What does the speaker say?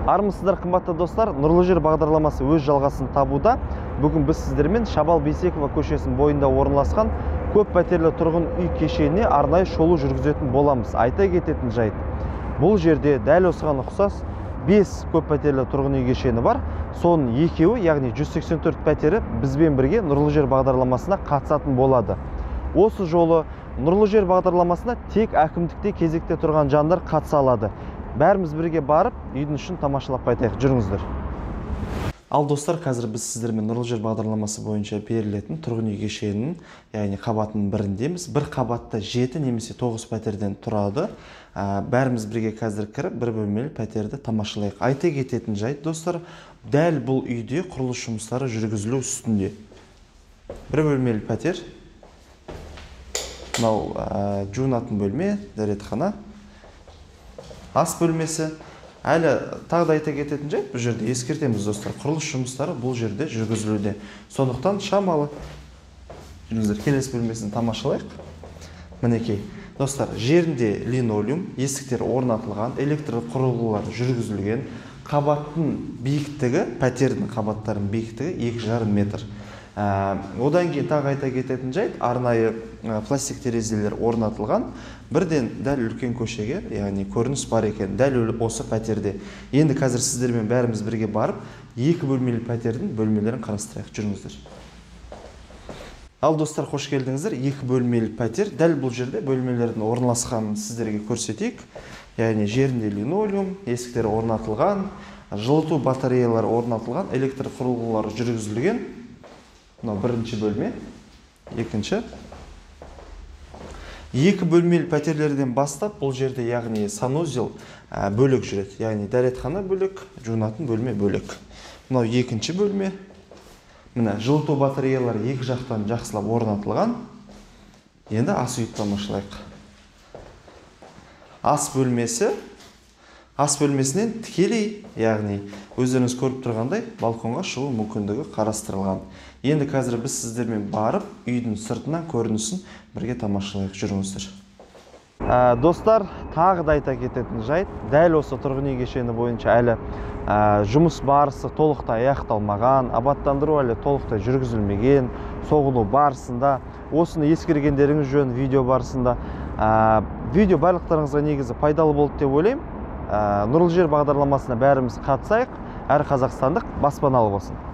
Армысыздар қымбатты достар, Нұрлы жер бағдарламасы өз жалғасын табуда. Бүгін біз сіздермен Шабал Бейсекова көшесінің бойында орналасқан көп пәтерлі тұрғын үй кешеніне арнайы шолу жүргізетін боламыз. Айта кететін жайт, бұл жерде дәл осыған ұқсас 5 көп пәтерлі тұрғын үй кешені бар. Соның екеуі, яғни 184 пәтері бізбен бірге Нұрлы жер бағдарламасына қатысатын болады. Осы жолы Нұрлы жер бағдарламасына тек әкімдікте кезекте тұрған жандар қатыса алады. Бәріміз бірге барып, үйдің ішін тамашалап қайтайық. Жүріңіздер. Ал достар, қазір біз сіздермен Нұрлы жер бағдарламасы бойынша берілетін тұрғын үй кешенінің, яғни қабатының біріндеміз. Бір қабатта 7 немесе 9 пәтерден тұрады. Бәріміз бірге қазір кіріп, бір бөлмелі пәтерді тамашалайық. Айта кететін жайт, достар, дәл бұл үйде құрылыс жұмыстары жүргізілу үстінде. Бір бөлмелі пәтер. Мынау жуынатын бөлме, дәретхана. Ас бөлмесі. Әлі тағы да айта кететін жайт, бұл жерде ескертеміз, достар, құрылыс жұмыстары бұл жерде жүргізілуде. Сондықтан шамалы. Жүріңіздер, келесі бөлмесін тамашалайық. Мінекей, достар, жерінде линолеум, есіктер орнатылған, электр құрылғылары жүргізілген, қабаттың биіктігі, пәтердің қабаттарының биіктігі 2,5 метр. Одан кейін тағы айта кететін жайт, арнайы пластик терезелер орнатылған. Бірден дәл үлкен көшеге, яғни көрініс бар екен, дәл осы пәтерде. Енді қазір сіздермен бәріміз бірге барып, 2 бөлмелі пәтердің бөлмелерін қарастырайық. Жүріңіздер. Ал достар, қош келдіңіздер. 2 бөлмелі пәтер. Дәл бұл жерде бөлмелердің орналасқанын сіздерге көрсетейік. Яғни жерінде линолеум, есіктері орнатылған, жылыту батареялары орнатылған, электр құрылғылары жүргізілген. Мынау бірінші бөлме, екінші. 2 бөлмелі пәтерлерден бастап бұл жерде, яғни санузел бөлек жүреді. Яғни дәретхана бөлек, жуынатын бөлме бөлек. Мынау екінші бөлме. Мына жылыту батареялары екі жақтан жақсылап орнатылған. Енді ас үйді тамашалайық. Ас бөлмесі. Ас бөлмесінен тікелей, яғни өздеріңіз көріп тұрғандай, балконға шығу мүмкіндігі қарастырылған. Енді қазір біз сіздермен барып, үйдің сыртынан көрінісін бірге тамашалайық. Жүріңіздер. Достар, тағы да айта кететін жайт, дәл осы тұрғын үй кешені бойынша әлі жұмыс барысы толықтай аяқталмаған, абаттандыру әлі толықтай жүргізілмеген, соғылу барысында, осыны ескергендеріңіз жөн видео барысында. Видео барлықтарыңызға негізі пайдалы болды деп ойлаймын. Нұрлы жер бағдарламасына бәріміз қатысайық, әр қазақстандық баспаналы болсын.